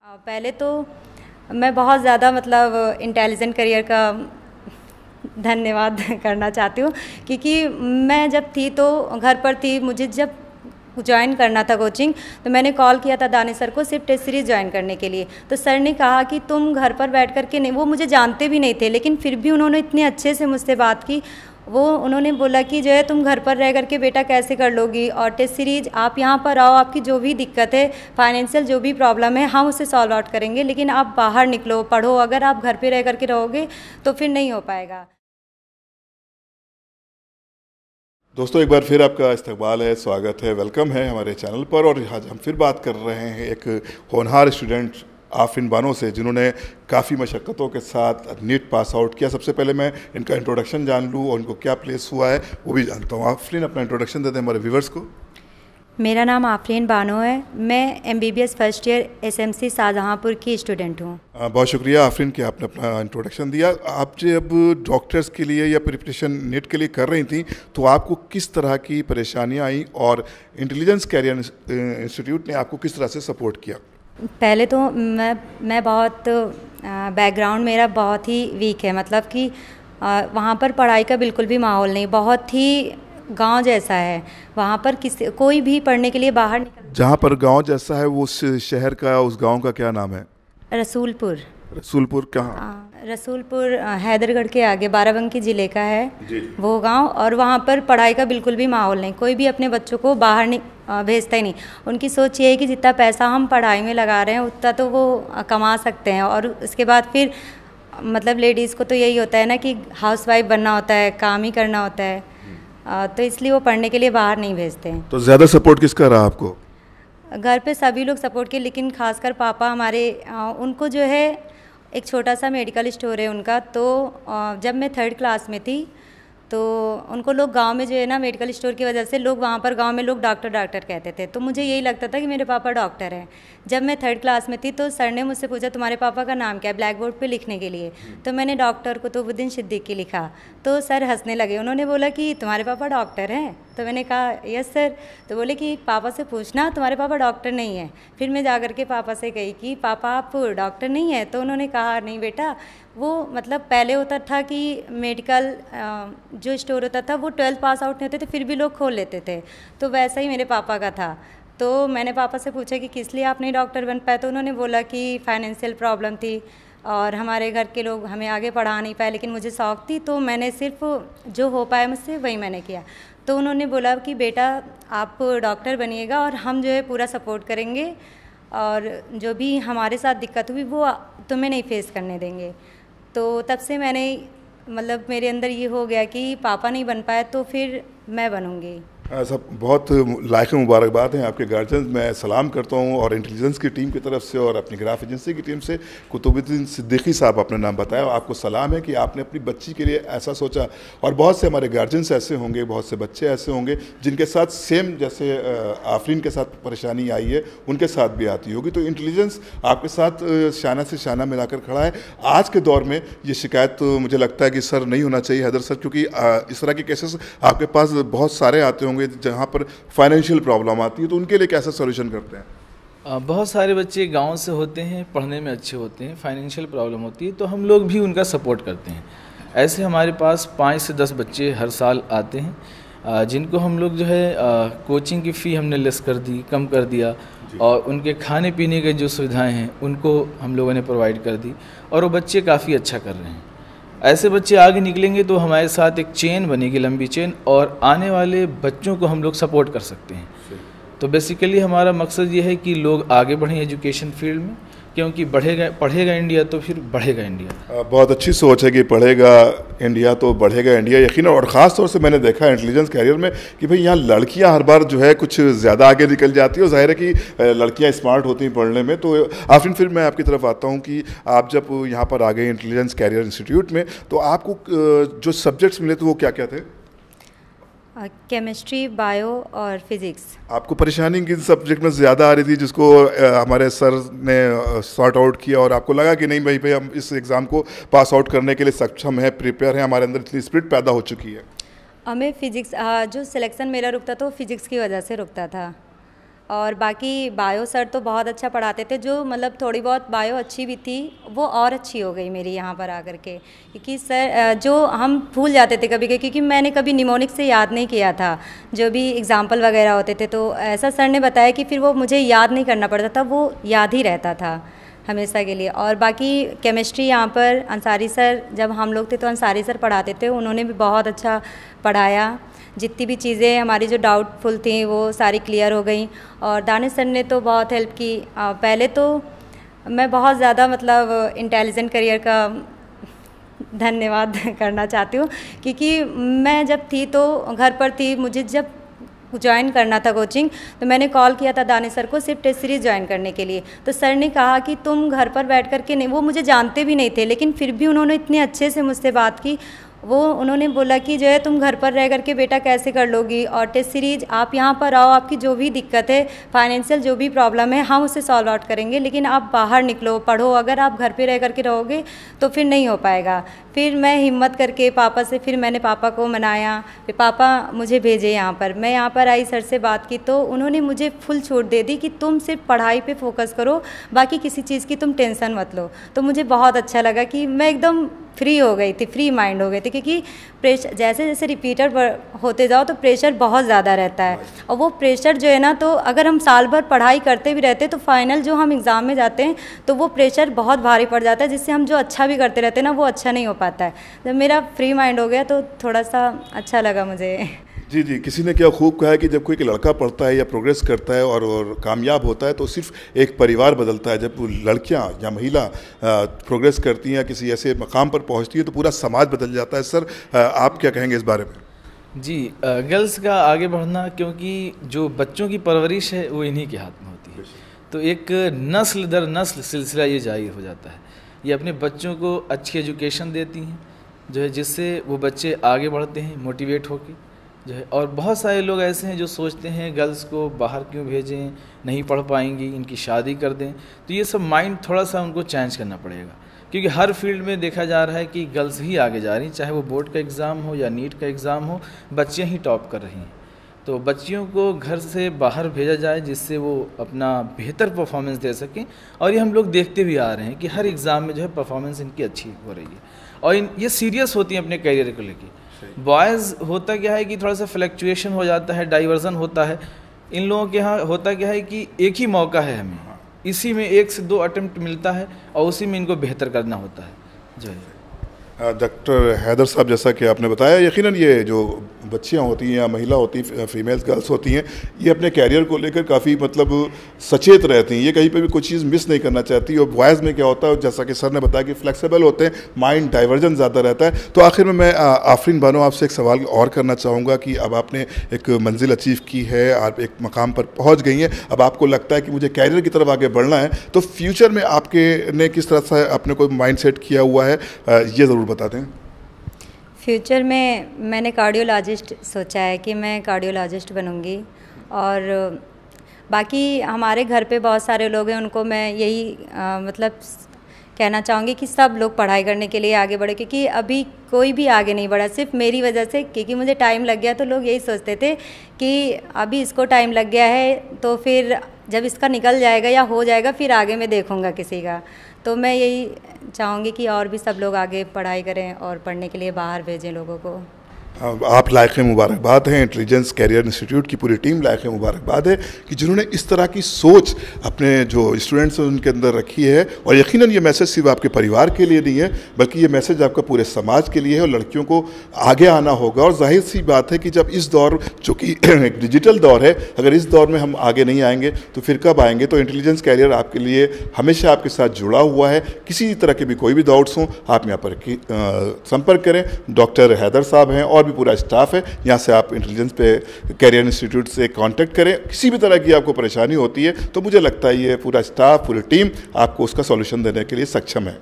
पहले तो मैं बहुत ज़्यादा मतलब इंटेलिजेंट करियर का धन्यवाद करना चाहती हूँ, क्योंकि मैं जब थी तो घर पर थी। मुझे जब ज्वाइन करना था कोचिंग, तो मैंने कॉल किया था दानिश सर को सिर्फ टेस्ट सीरीज़ ज्वाइन करने के लिए। तो सर ने कहा कि तुम घर पर बैठ कर के नहीं, वो मुझे जानते भी नहीं थे, लेकिन फिर भी उन्होंने इतने अच्छे से मुझसे बात की। उन्होंने बोला कि जो है तुम घर पर रह करके बेटा कैसे कर लोगी, और टेस्ट सीरीज आप यहाँ पर आओ, आपकी जो भी दिक्कत है, फाइनेंशियल जो भी प्रॉब्लम है, हम उसे सॉल्व आउट करेंगे, लेकिन आप बाहर निकलो, पढ़ो। अगर आप घर पे रह करके रहोगे तो फिर नहीं हो पाएगा। दोस्तों, एक बार फिर आपका इस्तकबाल है, स्वागत है, वेलकम है हमारे चैनल पर। और आज हम फिर बात कर रहे हैं एक होनहार स्टूडेंट आफरीन बानो से, जिन्होंने काफ़ी मशक्क़तों के साथ नीट पास आउट किया। सबसे पहले मैं इनका इंट्रोडक्शन जान लूँ और इनको क्या प्लेस हुआ है वो भी जानता हूँ। आफरीन, अपना इंट्रोडक्शन दे दें हमारे व्यूवर्स को। मेरा नाम आफरीन बानो है। मैं MBBS first year SMC Shahjahanpur की स्टूडेंट हूँ। बहुत शुक्रिया आफरीन कि आपने अपना इंट्रोडक्शन दिया। आप जब डॉक्टर्स के लिए या प्रिपरेशन नीट के लिए कर रही थी, तो आपको किस तरह की परेशानियाँ आई और इंटेलिजेंस कैरियर इंस्टीट्यूट ने आपको किस तरह से सपोर्ट किया? पहले तो मैं बहुत बैकग्राउंड मेरा बहुत ही वीक है, मतलब कि वहाँ पर पढ़ाई का बिल्कुल भी माहौल नहीं, बहुत ही गांव जैसा है। वहाँ पर कोई भी पढ़ने के लिए बाहर निकल। जहाँ पर गांव जैसा है, वो उस शहर का, उस गांव का क्या नाम है? रसूलपुर। रसूलपुर कहाँ? रसूलपुर हैदरगढ़ के आगे, बाराबंकी ज़िले का है वो गांव। और वहाँ पर पढ़ाई का बिल्कुल भी माहौल नहीं, कोई भी अपने बच्चों को बाहर नहीं भेजता ही नहीं। उनकी सोच ये है कि जितना पैसा हम पढ़ाई में लगा रहे हैं उतना तो वो कमा सकते हैं, और उसके बाद फिर मतलब लेडीज़ को तो यही होता है ना कि हाउसवाइफ बनना होता है, काम ही करना होता है, तो इसलिए वो पढ़ने के लिए बाहर नहीं भेजते हैं। तो ज़्यादा सपोर्ट किसका रहा आपको? घर पे सभी लोग सपोर्ट किए, लेकिन खासकर पापा हमारे, उनको जो है एक छोटा सा मेडिकल स्टोर है उनका। तो जब मैं 3rd क्लास में थी, तो उनको लोग गांव में जो है ना, मेडिकल स्टोर की वजह से लोग वहाँ पर गांव में लोग डॉक्टर कहते थे। तो मुझे यही लगता था कि मेरे पापा डॉक्टर हैं। जब मैं 3rd क्लास में थी, तो सर ने मुझसे पूछा तुम्हारे पापा का नाम क्या है, ब्लैक बोर्ड पे लिखने के लिए। तो मैंने डॉक्टर कुतुबुद्दीन सिद्दीकी लिखा। तो सर हंसने लगे। उन्होंने बोला कि तुम्हारे पापा डॉक्टर हैं? तो मैंने कहा यस सर। तो बोले कि पापा से पूछना, तुम्हारे पापा डॉक्टर नहीं है। फिर मैं जा कर के पापा से कही कि पापा आप डॉक्टर नहीं है? तो उन्होंने कहा नहीं बेटा, वो मतलब पहले होता था कि मेडिकल जो स्टोर होता था वो 12th पास आउट नहीं होते थे, फिर भी लोग खोल लेते थे। तो वैसा ही मेरे पापा का था। तो मैंने पापा से पूछा कि किस लिए आप नहीं डॉक्टर बन पाए? तो उन्होंने बोला कि फाइनेंशियल प्रॉब्लम थी और हमारे घर के लोग हमें आगे पढ़ा नहीं पाए, लेकिन मुझे शौक़ थी, तो मैंने सिर्फ जो हो पाया मुझसे वही मैंने किया। तो उन्होंने बोला कि बेटा आप डॉक्टर बनिएगा और हम जो है पूरा सपोर्ट करेंगे, और जो भी हमारे साथ दिक्कत हुई वो तुम्हें नहीं फेस करने देंगे। तो तब से मैंने मतलब मेरे अंदर ये हो गया कि पापा नहीं बन पाए तो फिर मैं बनूंगी। सब बहुत लायक मुबारकबाद हैं आपके गार्जियंस। मैं सलाम करता हूं, और इंटेलिजेंस की टीम की तरफ से और अपनी ग्राफ एजेंसी की टीम से। कुतुबुद्दीन सिद्दीकी साहब आपने नाम बताया, आपको सलाम है कि आपने अपनी बच्ची के लिए ऐसा सोचा। और बहुत से हमारे गार्जियंस ऐसे होंगे, बहुत से बच्चे ऐसे होंगे जिनके साथ सेम जैसे आफरीन के साथ परेशानी आई है, उनके साथ भी आती होगी। तो इंटेलिजेंस आपके साथ शाना से शाना मिलाकर खड़ा है। आज के दौर में ये शिकायत तो मुझे लगता है कि सर नहीं होना चाहिए, हैदर सर, क्योंकि इस तरह के केसेस आपके पास बहुत सारे आते होंगे जहां पर फाइनेंशियल प्रॉब्लम आती है, तो उनके लिए कैसा सॉल्यूशन करते हैं? बहुत सारे बच्चे गांव से होते हैं, पढ़ने में अच्छे होते हैं, फाइनेंशियल प्रॉब्लम होती है, तो हम लोग भी उनका सपोर्ट करते हैं। ऐसे हमारे पास 5 से 10 बच्चे हर साल आते हैं, जिनको हम लोग जो है कोचिंग की फ़ी हमने लेस कर दी, कम कर दिया, और उनके खाने पीने के जो सुविधाएँ हैं उनको हम लोगों ने प्रोवाइड कर दी, और वो बच्चे काफ़ी अच्छा कर रहे हैं। ऐसे बच्चे आगे निकलेंगे तो हमारे साथ एक चेन बनेगी, लंबी चेन, और आने वाले बच्चों को हम लोग सपोर्ट कर सकते हैं। तो बेसिकली हमारा मकसद ये है कि लोग आगे बढ़ें एजुकेशन फील्ड में, क्योंकि पढ़ेगा इंडिया तो फिर बढ़ेगा इंडिया। बहुत अच्छी सोच है कि पढ़ेगा इंडिया तो बढ़ेगा इंडिया, यकीन। और ख़ास तौर से मैंने देखा है इंटेलिजेंस कैरियर में कि भाई यहाँ लड़कियाँ हर बार जो है कुछ ज़्यादा आगे निकल जाती है, और जाहिर है कि लड़कियाँ स्मार्ट होती हैं पढ़ने में। तो आफरीन, फिर मैं आपकी तरफ आता हूँ कि आप जब यहाँ पर आ गए इंटेलिजेंस कैरियर इंस्टीट्यूट में, तो आपको जो सब्जेक्ट्स मिले थे वो क्या क्या थे? केमिस्ट्री, बायो और फिज़िक्स। आपको परेशानी किस सब्जेक्ट में ज़्यादा आ रही थी, जिसको हमारे सर ने सॉर्ट आउट किया और आपको लगा कि नहीं भाई हम इस एग्ज़ाम को पास आउट करने के लिए सक्षम है, प्रिपेयर है, हमारे अंदर इतनी स्पिरिट पैदा हो चुकी है? हमें फिज़िक्स, जो सिलेक्शन मेरा रुकता था वो फिज़िक्स की वजह से रुकता था। और बाकी बायो सर तो बहुत अच्छा पढ़ाते थे, जो मतलब थोड़ी बहुत बायो अच्छी भी थी वो और अच्छी हो गई मेरी यहाँ पर आकर के, क्योंकि सर जो हम भूल जाते थे कभी कभी, क्योंकि मैंने कभी निमोनिक से याद नहीं किया था जो भी एग्जाम्पल वगैरह होते थे, तो ऐसा सर ने बताया कि फिर वो मुझे याद नहीं करना पड़ता था, वो याद ही रहता था हमेशा के लिए। और बाकी केमिस्ट्री यहाँ पर अंसारी सर, जब हम लोग थे तो अंसारी सर पढ़ाते थे, उन्होंने भी बहुत अच्छा पढ़ाया, जितनी भी चीज़ें हमारी जो डाउटफुल थी वो सारी क्लियर हो गई। और दानिश सर ने तो बहुत हेल्प की। पहले तो मैं बहुत ज़्यादा मतलब इंटेलिजेंट करियर का धन्यवाद करना चाहती हूँ, क्योंकि मैं जब थी तो घर पर थी, मुझे जब ज्वाइन करना था कोचिंग तो मैंने कॉल किया था दानिश सर को सिर्फ टेस्ट सीरीज़ ज्वाइन करने के लिए, तो सर ने कहा कि तुम घर पर बैठ कर के नहीं, वो मुझे जानते भी नहीं थे लेकिन फिर भी उन्होंने इतने अच्छे से मुझसे बात की। वो उन्होंने बोला कि जो है तुम घर पर रह करके बेटा कैसे कर लोगी, और टेस्ट सीरीज आप यहाँ पर आओ, आपकी जो भी दिक्कत है, फाइनेंशियल जो भी प्रॉब्लम है हम उसे सॉल्व आउट करेंगे, लेकिन आप बाहर निकलो, पढ़ो, अगर आप घर पे रह करके रहोगे तो फिर नहीं हो पाएगा। फिर मैं हिम्मत करके पापा से, फिर मैंने पापा को मनाया, फिर पापा मुझे भेजे यहाँ पर। मैं यहाँ पर आई, सर से बात की तो उन्होंने मुझे फुल छूट दे दी कि तुम सिर्फ पढ़ाई पे फोकस करो, बाकी किसी चीज़ की तुम टेंशन मत लो। तो मुझे बहुत अच्छा लगा कि मैं एकदम फ्री हो गई थी, फ्री माइंड हो गई थी, क्योंकि प्रेशर जैसे जैसे रिपीटर होते जाओ तो प्रेशर बहुत ज़्यादा रहता है, और वो प्रेशर जो है ना, तो अगर हम साल भर पढ़ाई करते भी रहते तो फाइनल जो हम एग्ज़ाम में जाते हैं तो वो प्रेशर बहुत भारी पड़ जाता है, जिससे हम जो अच्छा भी करते रहते हैं ना वो अच्छा नहीं हो पाता है। जब मेरा फ्री माइंड हो गया तो थोड़ा सा अच्छा लगा मुझे। जी जी, किसी ने क्या खूब कहा है कि जब कोई लड़का पढ़ता है या प्रोग्रेस करता है और कामयाब होता है तो सिर्फ एक परिवार बदलता है, जब लड़कियां या महिला प्रोग्रेस करती हैं या किसी ऐसे मकाम पर पहुंचती है तो पूरा समाज बदल जाता है। सर आप क्या कहेंगे इस बारे में? जी, गर्ल्स का आगे बढ़ना, क्योंकि जो बच्चों की परवरिश है वो इन्हीं के हाथ में होती है, तो एक नस्ल दर नस्ल सिलसिला ये जारी हो जाता है। ये अपने बच्चों को अच्छी एजुकेशन देती हैं जो है, जिससे वो बच्चे आगे बढ़ते हैं मोटिवेट होकर जो है। और बहुत सारे लोग ऐसे हैं जो सोचते हैं गर्ल्स को बाहर क्यों भेजें, नहीं पढ़ पाएंगी, इनकी शादी कर दें। तो ये सब माइंड थोड़ा सा उनको चेंज करना पड़ेगा, क्योंकि हर फील्ड में देखा जा रहा है कि गर्ल्स ही आगे जा रही हैं, चाहे वो बोर्ड का एग्ज़ाम हो या नीट का एग्ज़ाम हो, बच्चियाँ ही टॉप कर रही हैं। तो बच्चियों को घर से बाहर भेजा जाए जिससे वो अपना बेहतर परफॉर्मेंस दे सकें। और ये हम लोग देखते भी आ रहे हैं कि हर एग्ज़ाम में जो है परफॉर्मेंस इनकी अच्छी हो रही है, और ये सीरियस होती हैं अपने करियर को लेकर। बॉयज़ होता क्या है कि थोड़ा सा फ्लक्चुएशन हो जाता है, डाइवर्जन होता है। इन लोगों के यहाँ होता क्या है कि एक ही मौका है हमें, इसी में 1 से 2 अटेम्प्ट मिलता है और उसी में इनको बेहतर करना होता है जो है। डॉक्टर हैदर साहब, जैसा कि आपने बताया, यकीनन ये जो बच्चियां होती हैं या महिला होती हैं, फीमेल्स गर्ल्स होती हैं, ये अपने कैरियर को लेकर काफ़ी मतलब सचेत रहती हैं, ये कहीं पे भी कुछ चीज़ मिस नहीं करना चाहती। और बॉयज़ में क्या होता है, जैसा कि सर ने बताया कि फ्लेक्सिबल होते हैं, माइंड डाइवर्जन ज़्यादा रहता है। तो आखिर में मैं आफरीन बानो आपसे एक सवाल और करना चाहूँगा कि अब आपने एक मंजिल अचीव की है, आप एक मकाम पर पहुँच गई हैं, अब आपको लगता है कि मुझे कैरियर की तरफ आगे बढ़ना है, तो फ्यूचर में आपके ने किस तरह से अपने को माइंड सेट किया हुआ है, ये ज़रूर बता दें। फ्यूचर में मैंने कार्डियोलॉजिस्ट सोचा है कि मैं कार्डियोलॉजिस्ट बनूंगी। और बाकी हमारे घर पे बहुत सारे लोग हैं, उनको मैं यही मतलब कहना चाहूँगी कि सब लोग पढ़ाई करने के लिए आगे बढ़े, क्योंकि अभी कोई भी आगे नहीं बढ़ा सिर्फ मेरी वजह से, क्योंकि मुझे टाइम लग गया। तो लोग यही सोचते थे कि अभी इसको टाइम लग गया है तो फिर जब इसका निकल जाएगा या हो जाएगा फिर आगे मैं देखूँगा किसी का। तो मैं यही चाहूँगी कि और भी सब लोग आगे पढ़ाई करें और पढ़ने के लिए बाहर भेजें लोगों को। आप लायक मुबारकबाद हैं, इंटेलिजेंस कैरियर इंस्टीट्यूट की पूरी टीम लायक मुबारकबाद है कि जिन्होंने इस तरह की सोच अपने जो स्टूडेंट्स हैं उनके अंदर रखी है। और यकीनन ये मैसेज सिर्फ आपके परिवार के लिए नहीं है, बल्कि ये मैसेज आपका पूरे समाज के लिए है। और लड़कियों को आगे आना होगा। और जाहिर सी बात है कि जब इस दौर, जो कि एक डिजिटल दौर है, अगर इस दौर में हम आगे नहीं आएंगे तो फिर कब आएंगे। तो इंटेलिजेंस कैरियर आपके लिए हमेशा आपके साथ जुड़ा हुआ है। किसी तरह के भी कोई भी डाउट्स हों, आप यहाँ पर संपर्क करें। डॉक्टर हैदर साहब हैं और भी पूरा स्टाफ है, यहाँ से आप इंटेलिजेंस पे कैरियर इंस्टीट्यूट से कांटेक्ट करें। किसी भी तरह की आपको परेशानी होती है तो मुझे लगता है ये पूरा स्टाफ, पूरी टीम आपको उसका सॉल्यूशन देने के लिए सक्षम है।